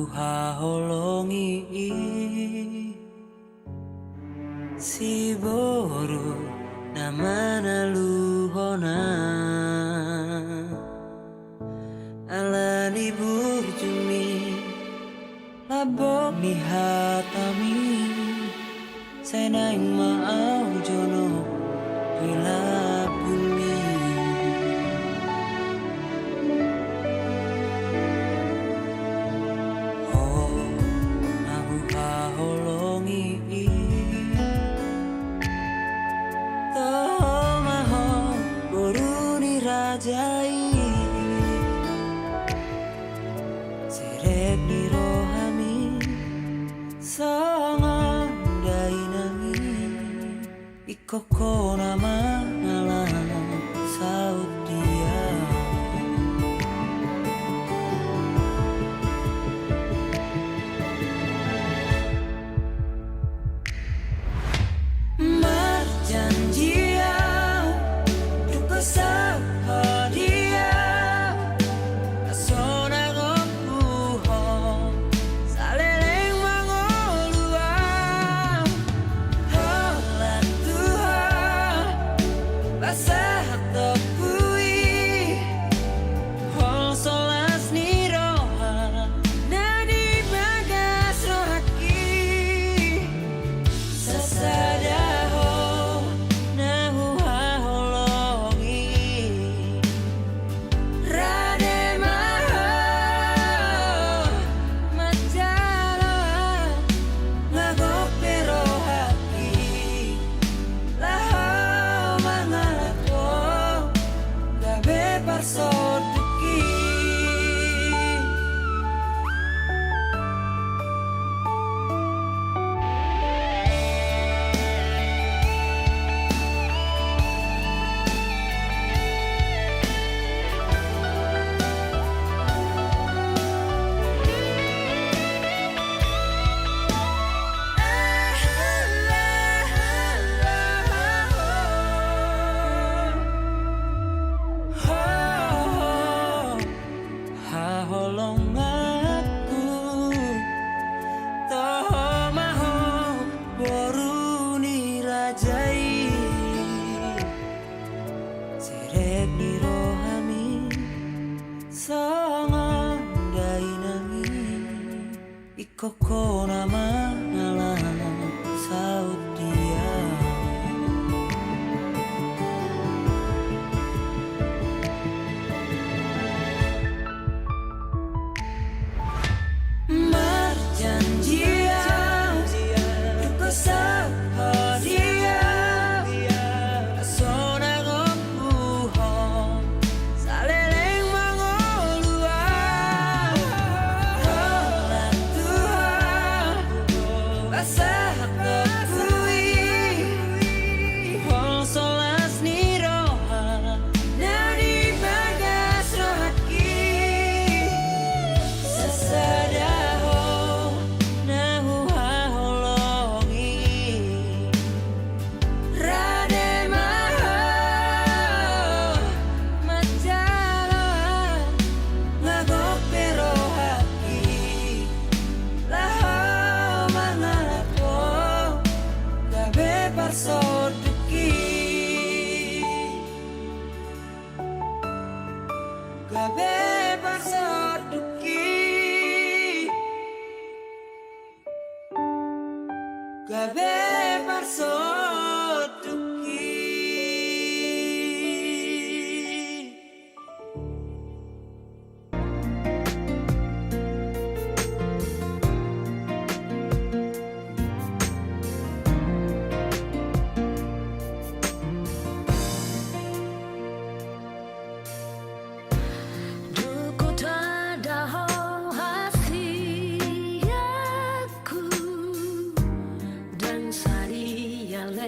haholongi si boru namana luhona alani burjumi labok ni hatami senang mau jono bila bumi oh nahu haholongi toh maho boruni rajai serep ni rohami songon dainangi ikoko nama ngalah saut dia marjanjian duka sahadia asona gopuho saleleng mangolua holan Tuhan basah topui hol solas ni roha nadi bagas rohaki sasadaho nahu haholongi rade maho majalo ngagope rohaki laho mangalako gabe parsoduki haholong aku toh maho boruni rajai serep ni rohami songon dainangi ikoko nama ngalah saut dia marjanjian duka sahadia asona gopuho saleleng mangolua holan Tuhan basah topui hol solas ni roha nadi bagas rohaki sasadaho nahu haholongi rade maho majalo ngagope rohaki laho mangalako gabe parsoduki gabe parsoduki gabe parsoduki Duku tadaho hasiaku dan sari yale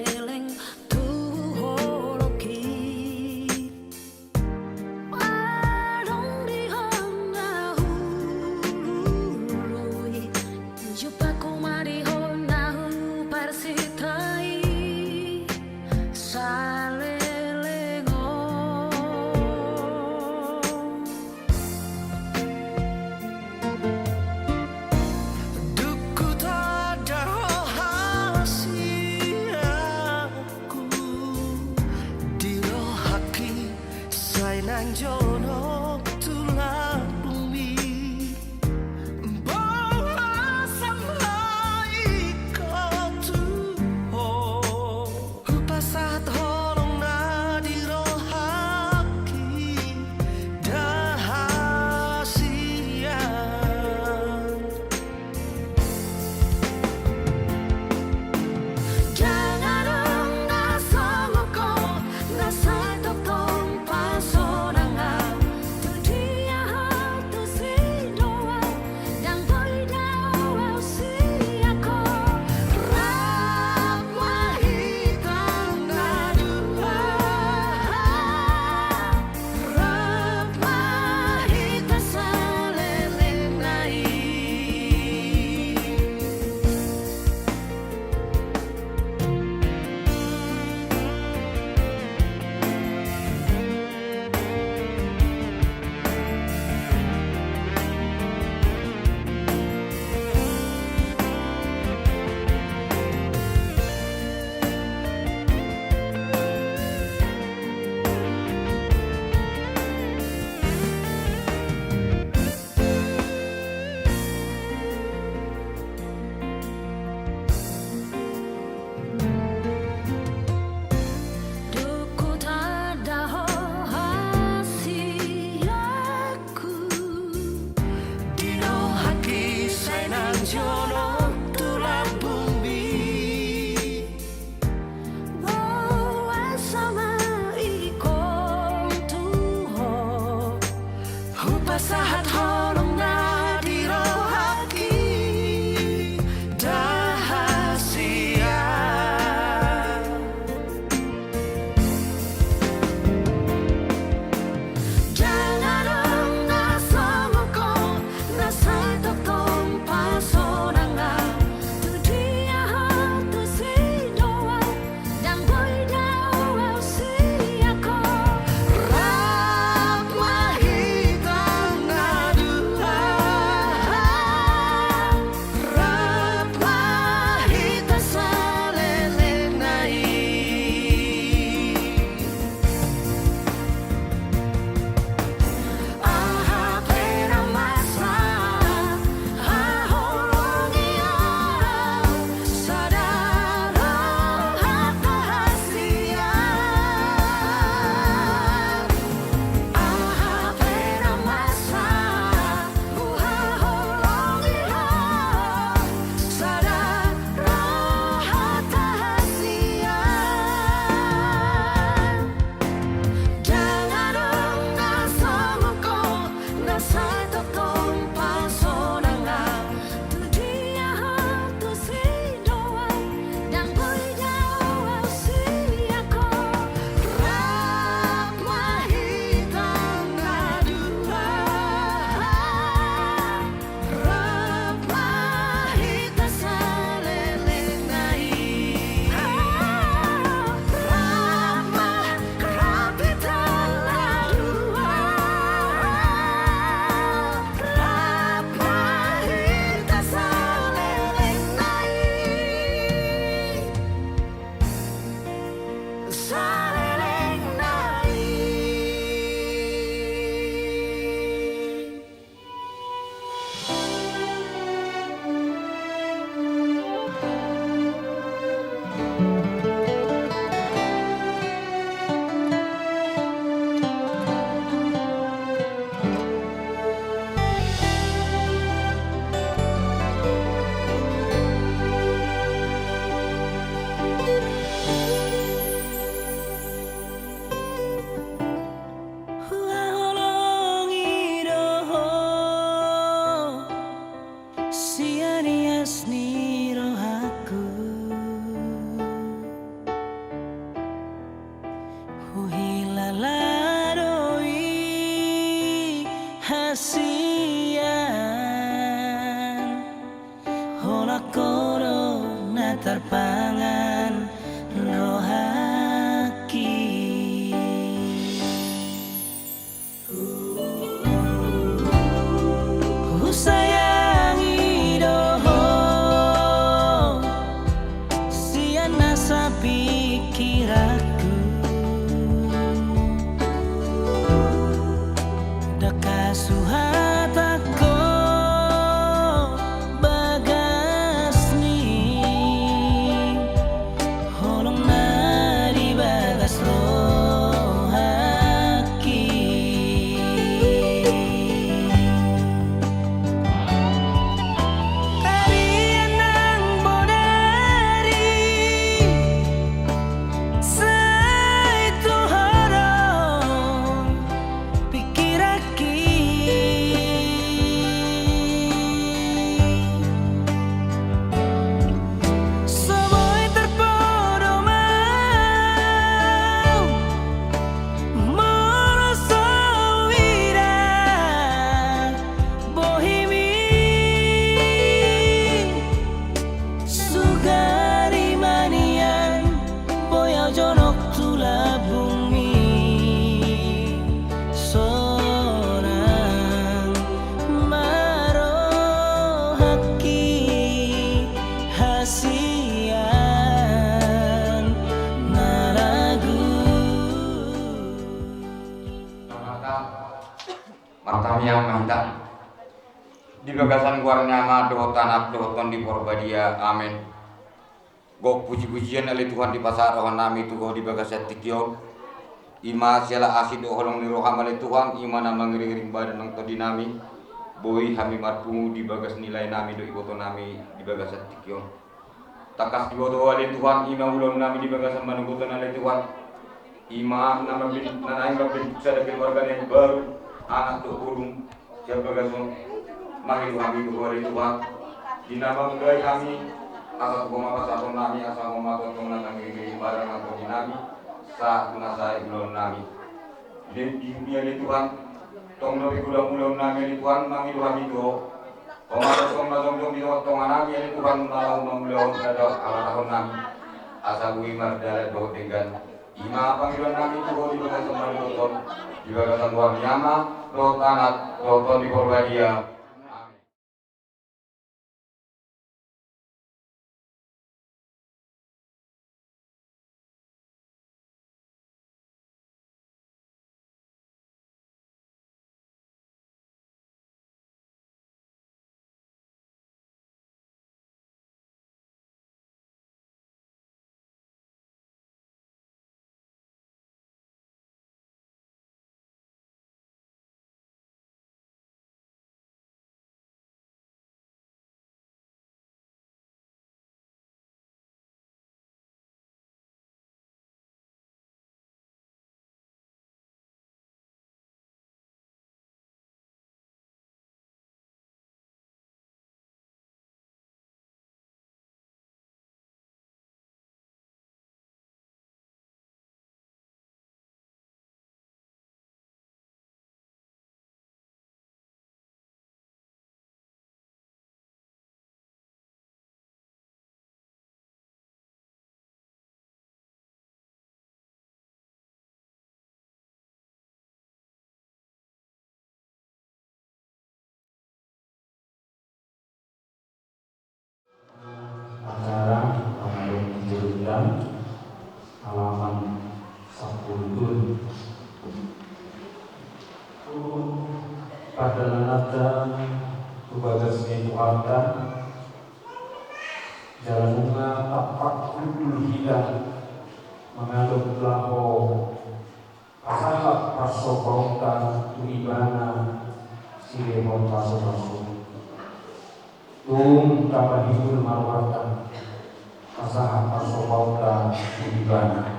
Upasahat holong na dirohaki dahasia. Jangan dong nasamuko nasatotong pasonanga tu dia tu si doa dan boy dawa si ako rap mahita ngadua rap mahita salelenai aha pera masa aholongia sadara hata hasia aha pera masa aholongia sadara hata hasia. Jangan dong nasamuko nasatotong pasonanga tu dia tu si doa dan boy dawa si ako rap mahita ngadua rap mahita salelenai rap mahita ngadua rap mahita salelenai. Huaholongi roho sianias ni rohaku huhilalaroi hasian hola koro na terpangan rohaki. Sayangi doho siana sa pikiraku dakasuhat ako bagas ni holong na di bagas rohaki. Kalian ang bodari sa ito harong pikiraki Somoy terpodo mau Morosowira bohimi sugari manian boya jonok tula bumi sorang marohaki hasian naragu. Martam yang mahita di bagasan guarnya ma dohotan ak dohoton di porbadia amin. Gok puji-pujian oleh Tuhan di pasar rohan nami tu go di bagasan tikyo ima siala asid holong ni roham oleh Tuhan ima nama ngering-ngering badan nang todi nami boy hami marpungu di bagas nilai nami do iboto nami di bagasan tikyo takas di boto oleh Tuhan ima ulong nami di bagasan manugotan oleh Tuhan ima nama bin nanai bin sada keluarga yang baru anak tu burung siapa gasong mangi kami tu hari Tuhan dinabang gay kami asal kumakas atau nami asal kumakas na kami barang atau dinami sa kunasa ibulon nami di dunia ni Tuhan tong nabi ulam nami ni Tuhan mangi Tuhan itu kumakas tong nasong di tong nami ni Tuhan malau mamulong ada ala nami asal wimar darat do dengan ima panggilan nami itu di bagas semar doton di bagas luar nyama do tanat doton di Porbadia. Acara pengadaan jurusan halaman Sapuntun pada nada tugas itu ada jalan bunga tapak kudul hilang mengandung laho asal pasopauta tuibana silebon paso tung kapahibul marwatan asah pasopauta tuibana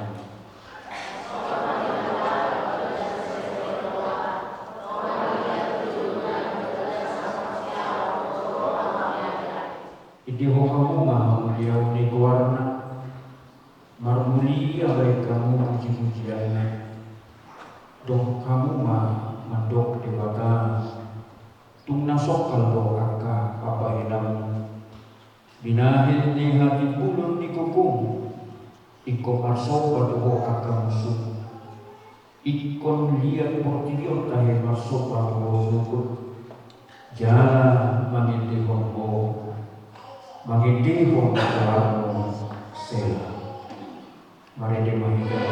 Idi kamu mah dia ni warna marmuli abai kamu puji-pujiannya dong kamu mah mandok di baga tung nasok kalau aka apa henam binahin ni hati bulun di kupung iko masuk berdoa aka musuh ikon liat portilio tahe masuk berdoa sukut jalan mangindi hongo mangindi hongo warno sel mari dimahirkan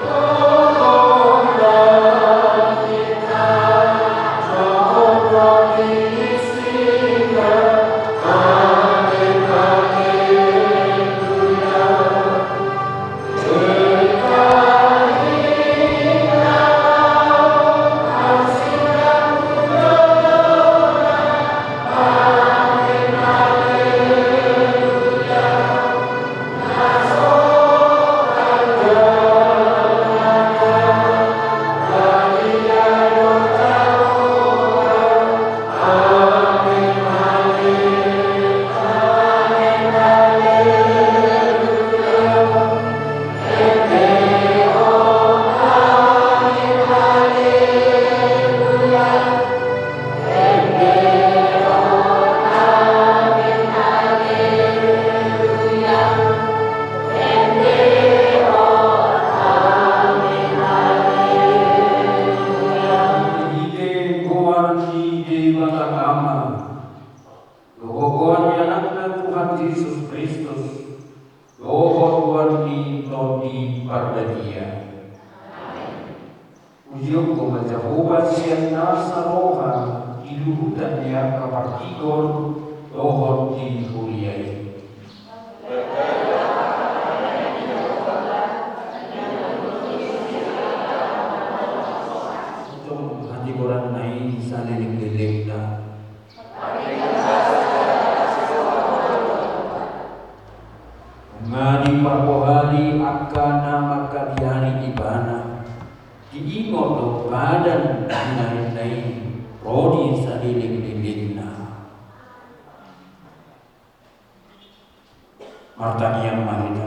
martaniang mahita.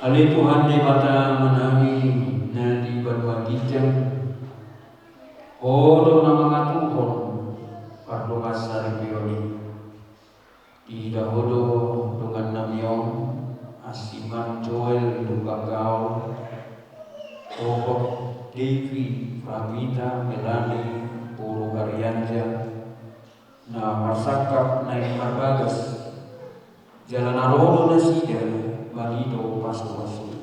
Ali Tuhan di mata menangi na di banwagijang odo na mga tuhon pardongas na rin di dahodo dengan namyong asiman Joel Lugagaw Tokok Devi Pramita Melani Puro Garyanja na marsakap na marbagas jalan arodo na sida balido paso-paso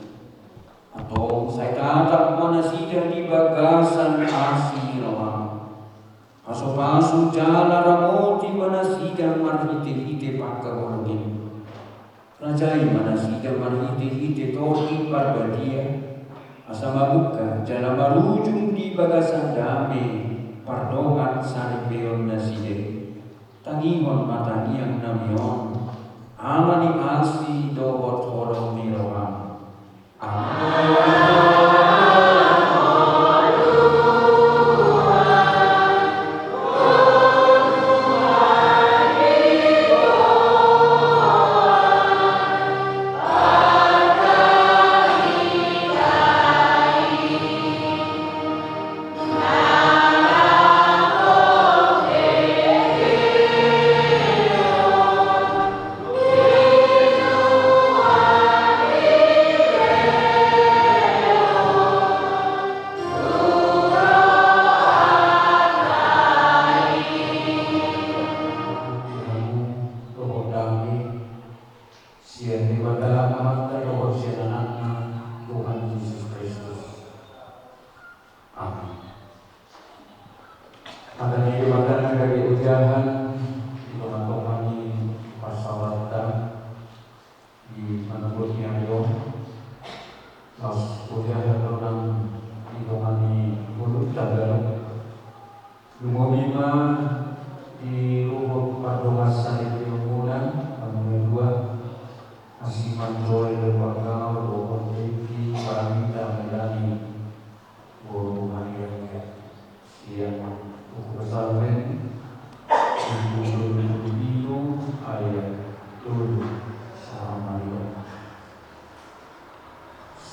atau saya tatap mana sida di bagasan asirawan paso-paso jalan ramoti mana sida marhite-hite pakkawarogin rajai mana sida marhite-hite toki parbadia asa mabuka jalan marujung di bagasan dame pardongan sari beon na sida tangihon mataniang namyon amani asi dohot hodong miroham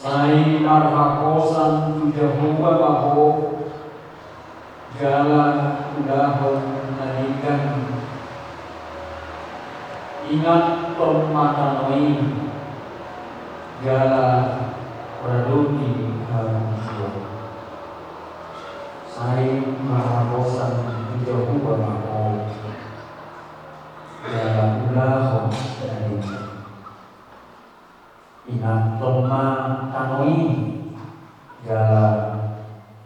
Sai marhakosan tujahuwa baho jalan udahon nanikan ingat tomatanoi jalan praduti halusio sai marhakosan tujahuwa baho jalan udahon nanikan ingat toma tanoi jalan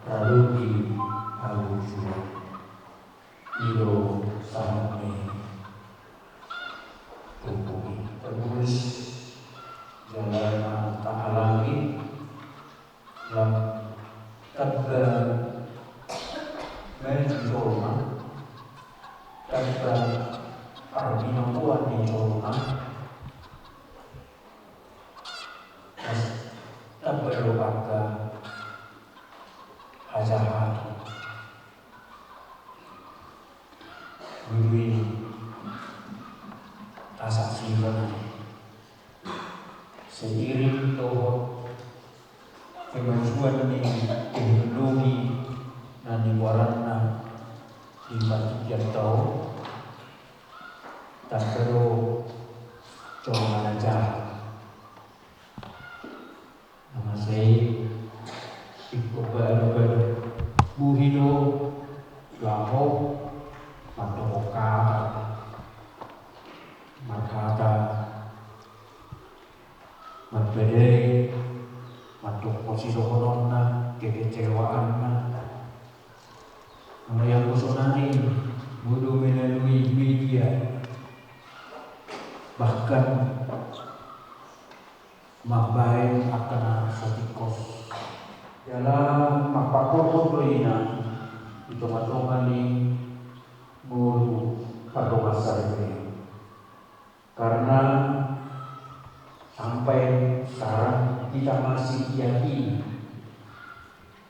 praduti halusio ilo sampai tubuhi terus jalan ta'alami yang tabda menjolma tabda arbinakuan di jolma tabda lubaka hajahat Wiwi tasaksikan seiring toh kemajuan di teknologi dan di warna di batu jatuh tak perlu coba aja nama saya ikut baru buhido laho Matoka Makata Matbede Matuk posisi hononna kekecewaan yang kusonani budu melalui media bahkan mabain akan satikos dalam mapakoko doina itu matongani guru pada masa ini karena sampai sekarang kita masih yakini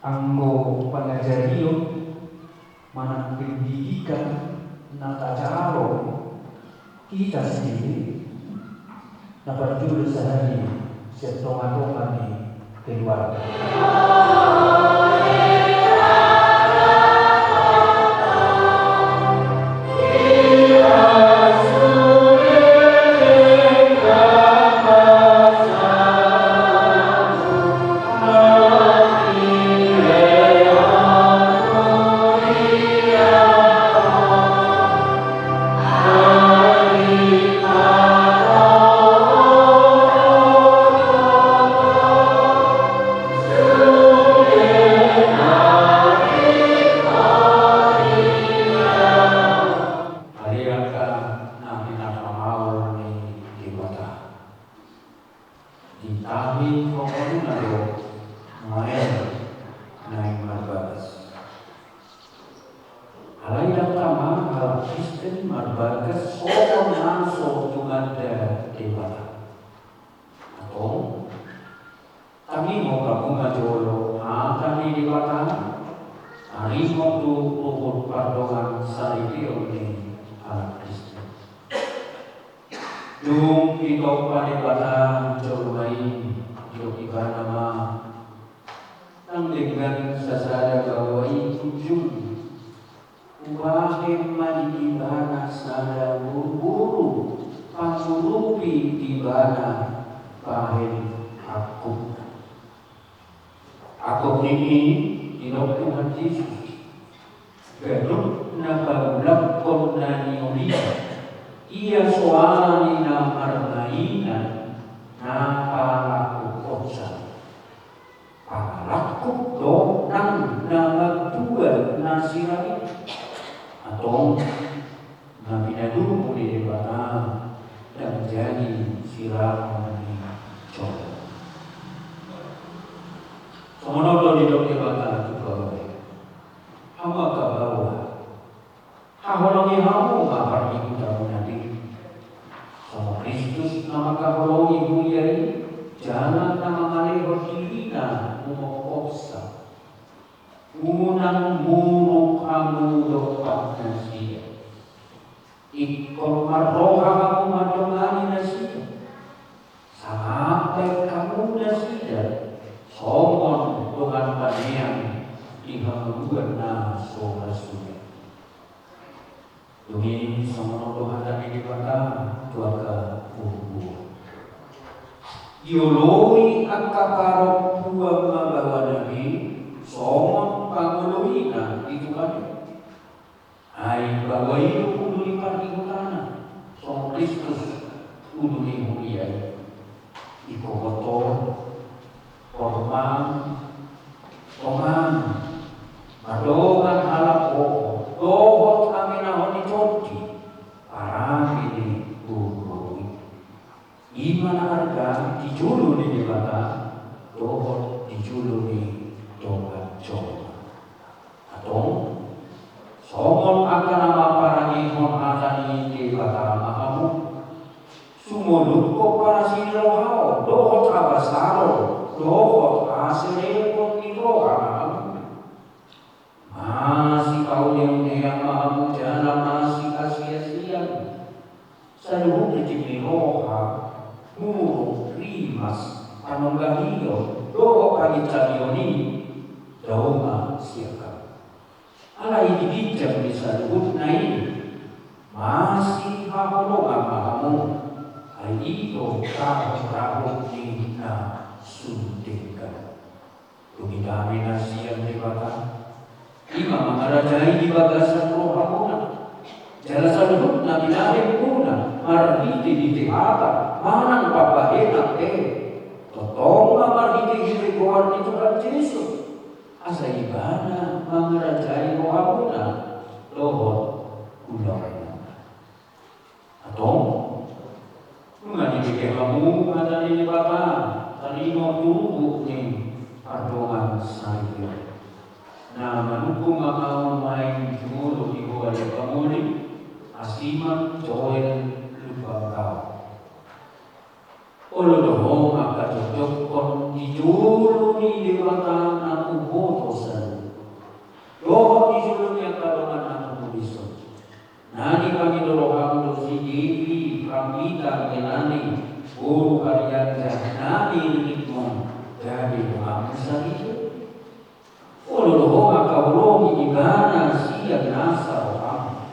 anggo pengajario mana pendidikan nata caro kita sendiri dapat judul sehari setongah-tongah di keluarga. Dung ikaw pa ni Bata, Jormay, Yokiba nama, nang dengan sasada gawai ujung, ubahin manibana sada buru-buru, pangsurupi tibana, bahin aku. Aku ini tinok Tuhan Yesus, ganun na paglakon na niulisa. Ia soalani na marmainan na palaku kotsa. Palaku do nang na magdua na sirami. Atong na pinadulong mo ni Bata na menjadi siraman ni Jokowi. Sumunod di Dr. Bata juga. Hama ka bawa. Haholongi hamu maparni utamu nanti. Sama Kristus nama kaholongi buliai jalan nama ngaleho dirina umokopsa. Umunang muruk kamu dopak nasia. Ikon marroha kamu madongani nasia. Sampai kamu nasia. Somon Tuhan paneang ihamuan na soha sudah. Dumi sama Tuhan dan di Bata tuaka bubu. Dioloi akaparok buah mabawa nabi somon pangoloina itu kan. Ai bawa itu kudu diparti utana. Som Kristus kudu dimuliai. Iko kotor, korban, toman, madongan halap pokok, dohot kami nahoni conci, parang ini burui. Imana harga dijulu di Bata, dohot dijulu di dogat coba. Atau somon akan nama parang ihon adani di Bata mahamu. Sumuluk ko para sirohao, dohot abasaro, dohot aserepon irohao. Masih kau yang mahamu jalan masih asia-sia. Saluhuk rezeki roha, muruk, rimas, panonggahiyo, dohot kagitalioni, daunga siaka. Ala ini bijak di saluhuk na ini, masih haholongan mahamu. Itu kahok ni na suntikan. Dumidami na siyang di Bata. Ima mangarajai di bagasan rohamuna. Jala saluhut na binahim muna. Marhiti di tihata. Manang papahenak Totong na marhiti di Tuhan ni Tuhan Yesus. Asa ibana mangarajai rohamuna. Lohot ulay na. Atong nga dibigay kamu ada di Bata talino tubuh ni pardongan saya. Na manukung ang main jumulo di buwan kamuli asiman joel lupa kau. Olo dohong akatujok kon dijulu ni Bata na ubotosan. Dohong dijulu ni akadongan na ubotosan. Nani kami dorohang dosi devi pramita menani guru karyanja nani ritmo jadi doang sakit. Olo maka ulogi ibana siya nasa rohang.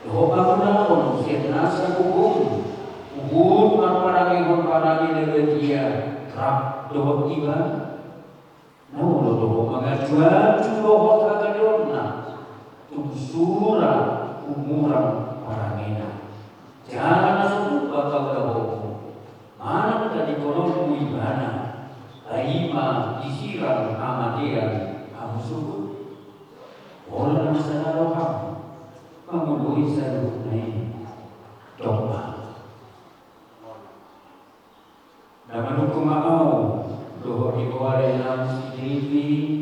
Doho paguna kono siya nasa hukum. Hukum parang dia rap doho ibana. Naulo doho mga jual doho kagadiorna. Tugsura umurang parangena. Jangan nasuk bakal doho. Mana tadi kono ibana. Aima disiram amatian. Kamu subur, orang sana roham, kamu boleh selalu naik domba. Nama hukum mau, doa dibawa dalam CCTV,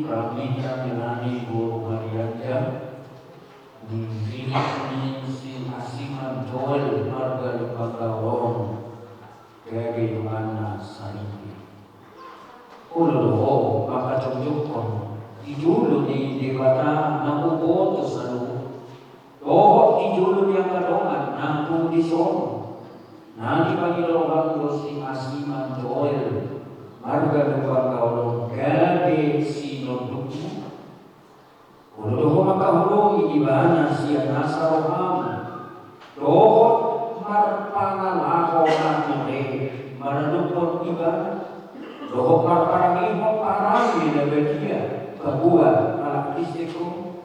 pramita menani guru Marianja, di sini si asiman Joel marga Lepagawon, kaya mana sani. Ulo maka cocok Ijulo ni debata nakuboto sa loob. Doho ijulo niya kadongan ng kondisyon. Nani Panginoon Diyos si Asiman Joel. Marga Lepagawon gabi sinodukmo. Doho makahulong ibana siya nasa roham. Doho marpangalako na tuli. Maranupon ibana. Doho marparangihong parami na begiya. Kabuat anak istriku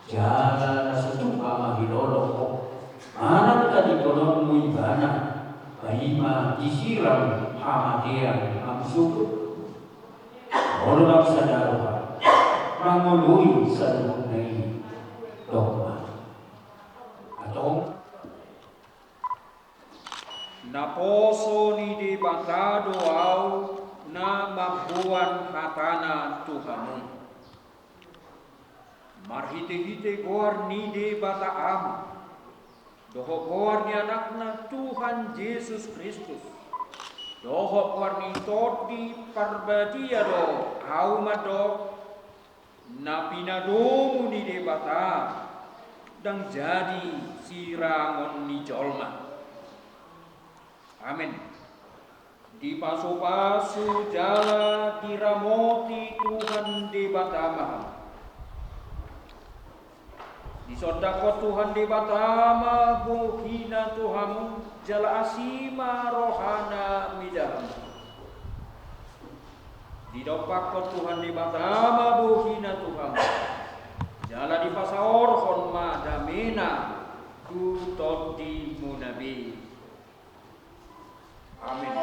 jalan setupa mahilolo ko. Mana tadi konon mu ibana bahima disiram hamadian amsukut. Orang sadar mangului sadunai dogma. Atau naposo ni di batado au na mampuan hatana Tuhanmu. Marhite-hite goar ni de bataam. Doho goar ni anakna Tuhan Yesus Kristus. Doho goar ni todi parbadia do aumado na pinadomu ni de bata dang jadi sirangon ni jolma. Amin. Di pasu-pasu jala diramoti Tuhan di batama. Di sodako Tuhan di batama buhina Tuhanmu jala asima rohana midam. Di dopako Tuhan di batama buhina Tuhanmu jala di pasaor honma damena tu todi munabi. Amin.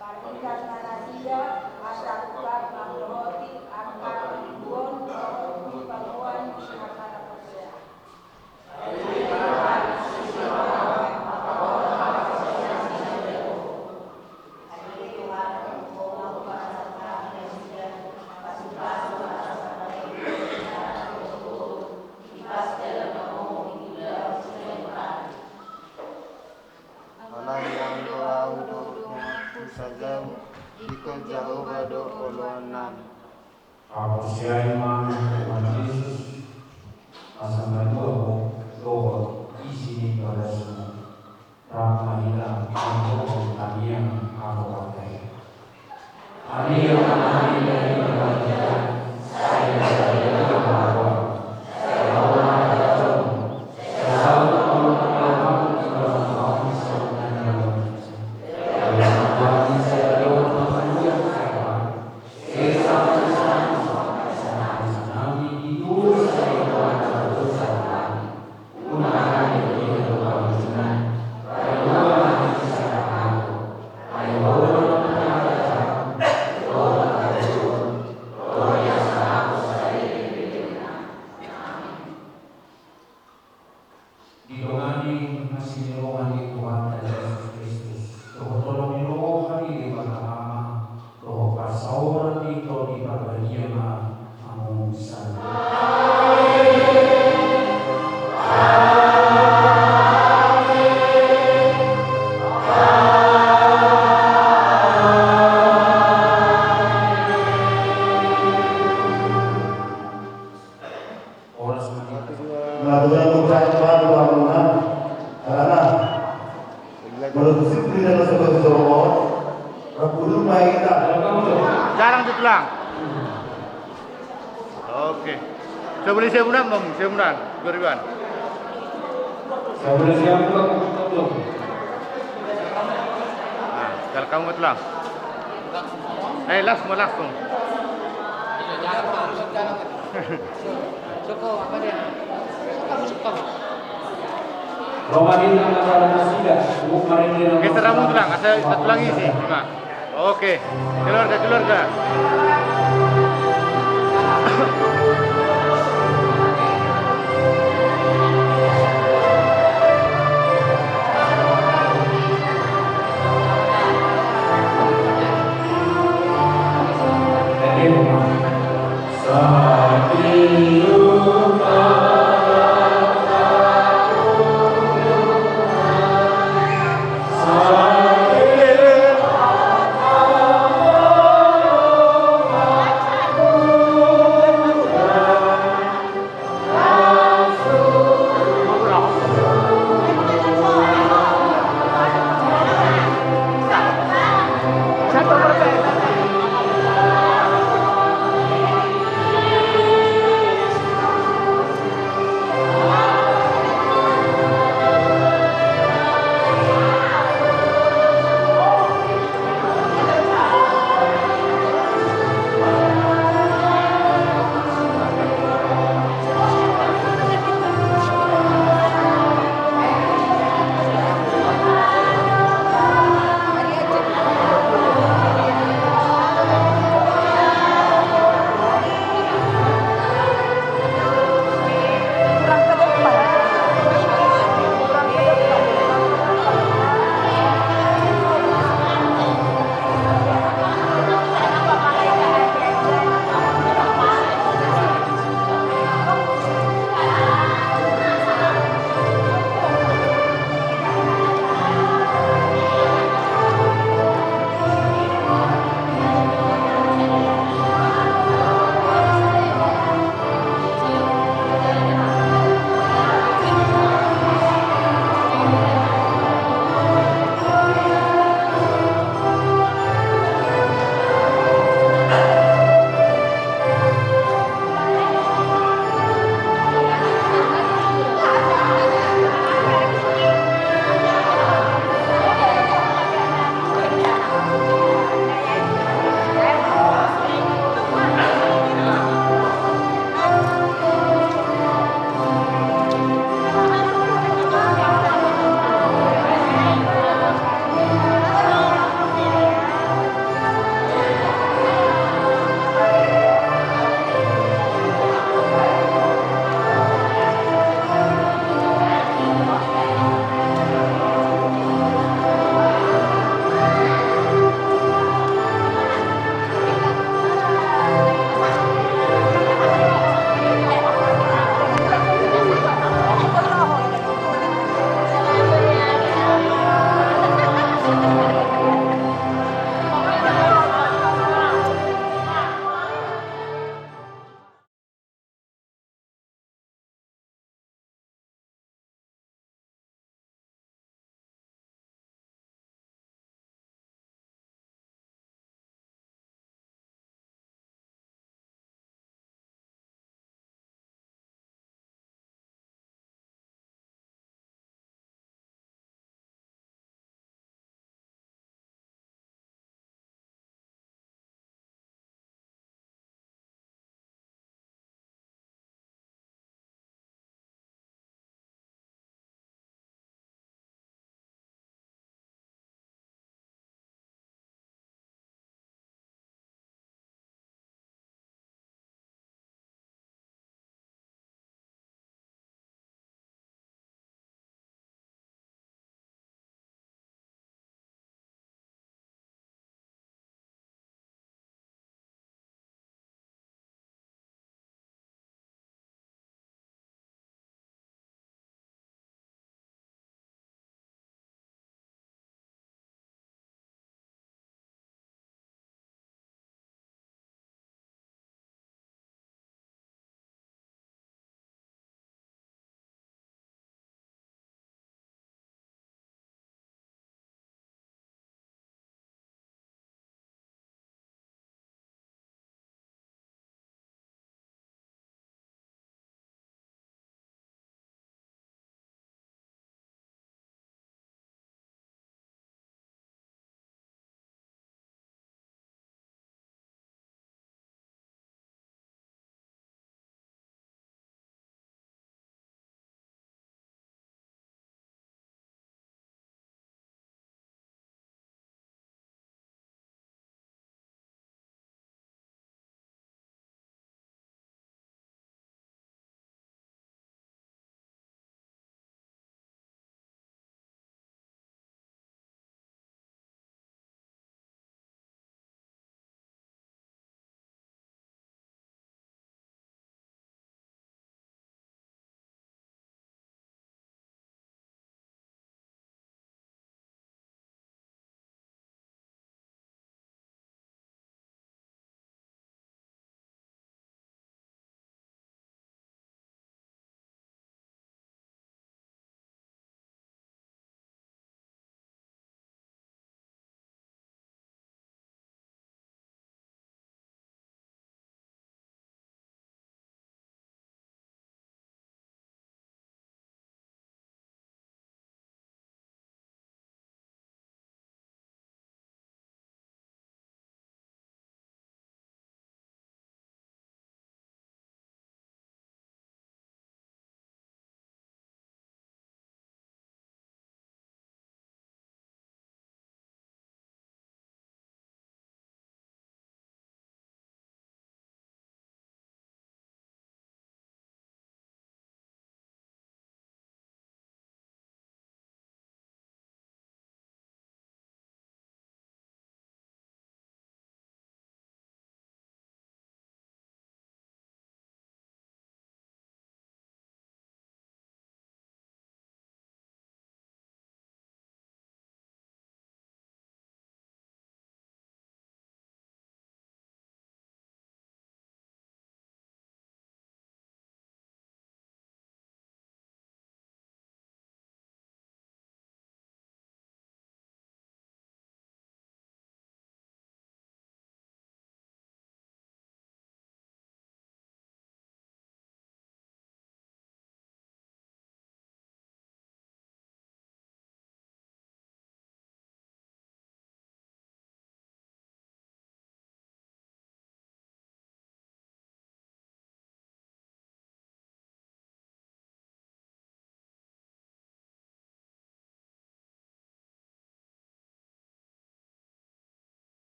Panikan Manasida, Asal Ubah Mamrohoti, Akar Ribuan, Di Pakuan, Akar Persia. Alam yang doa udoknya kusajam iko jauh bado kolonan. Aku siapa Tuhan Yesus, asalkan Tuhan isi pada semua. Rahmanilah untuk kami yang aku pakai. Hari yang hari dari kerajaan, saya berada bahwa saya orang dalam, saya selalu melakukan kebenaran sebenarnya. Dalam hati saya doa yang saya Didongani masih rohani Tuhan dan Yesus Kristus. Tolong rohani di mana roh pasauran itu di bagian amun sana. Melakukan ucapan bangunan karena menutup tidak seperti Solomon Rabbul Maida Jarang ditulang. Oke. Saya boleh saya undang dong, saya undang 2000-an. Saya boleh siap belum? Nah, kalau kamu tulang. Langsung langsung. Rohani yang ada nasidah, kemarin dia. Geser rambut tulang, asal tulang isi. Nah. Oke. Keluarga.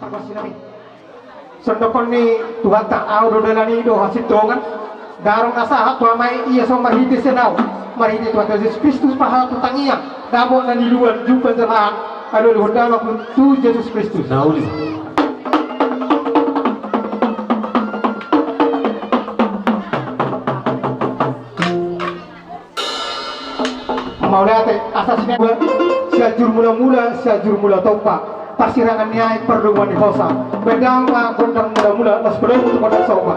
perbasinami. Sondokon ni Tuhan tak au do dalani do hasit dongan. Darong asa tua mai ia so marhiti senau. Marhiti Tuhan Yesus Kristus pahala tu tangiang. Dabo na niluan jumpa jemaat. Alo hodama pun tu Yesus Kristus. Nauli. Maulate asasnya siajur mula-mula siajur mula topa persirangan nyai perduan di hosa bedang gondang mula-mula mas belum untuk pada sopa.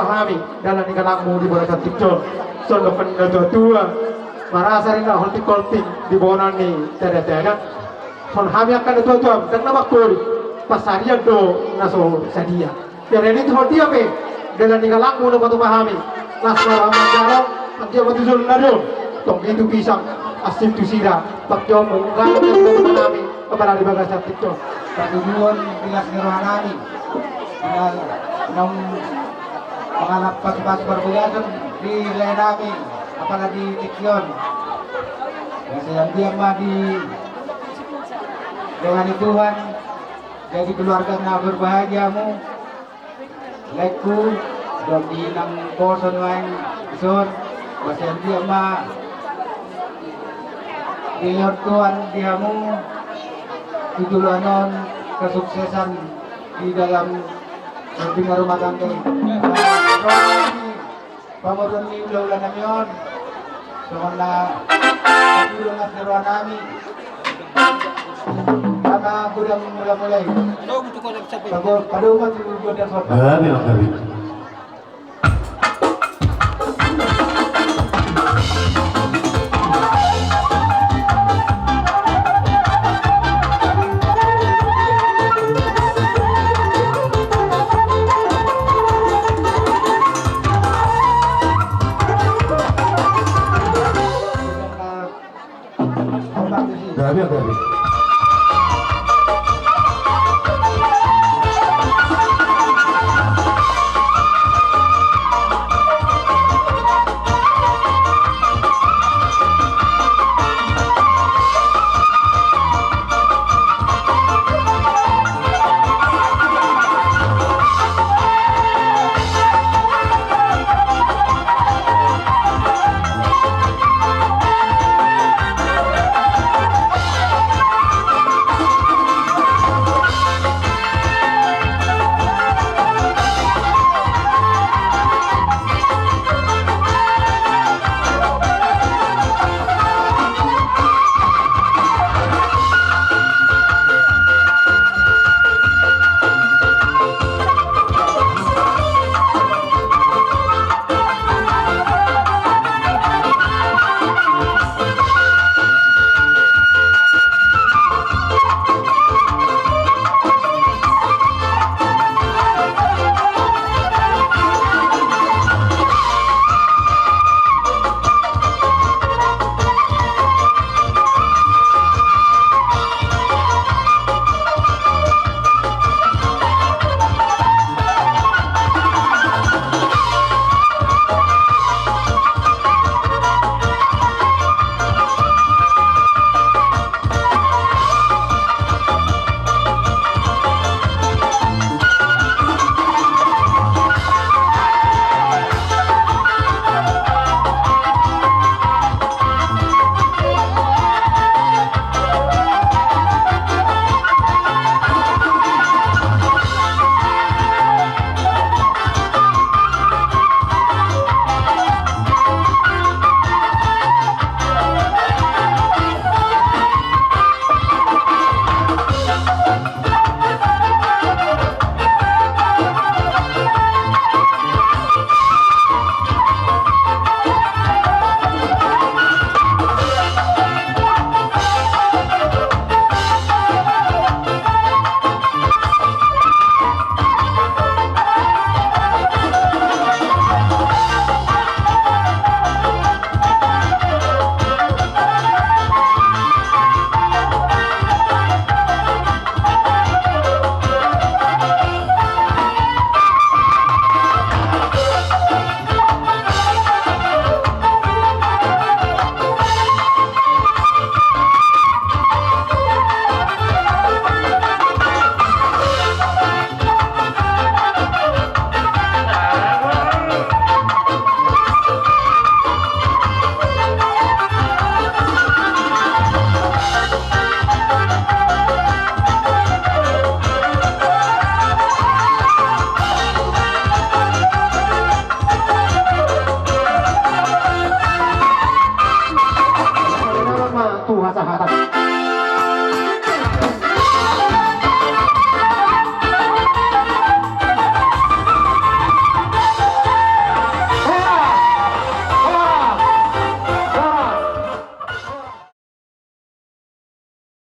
pahami dalam ikanakmu di bawah cantik John. Sono pendato tua marasa rin na holti kolting di bawah ni tada. Son kami akan tua dan nama kori pasarian do naso sadia. Yang ini tuh dia me dalam ikanakmu na batu pahami. Nasmara manjaro pagyo matuzul na do. Tong itu pisang asim tu sira pagyo munggal dan batu pahami kepada di bawah cantik John. Patujuan bilas ngerohanami nang menganap pas-pas perbuatan di Lenami apalagi di Tikyon yang dia mah di dengan Tuhan jadi keluarga na berbahagiamu leku dan di nang koson wain isor masih dia mah di Tuhan diamu titulanon kesuksesan di dalam rumah tangga. Pamorun ni ulah namion. Sumana ulah nasiruan nami. Karena gudang mulai. Padu mati gudang sopan. Memang kami.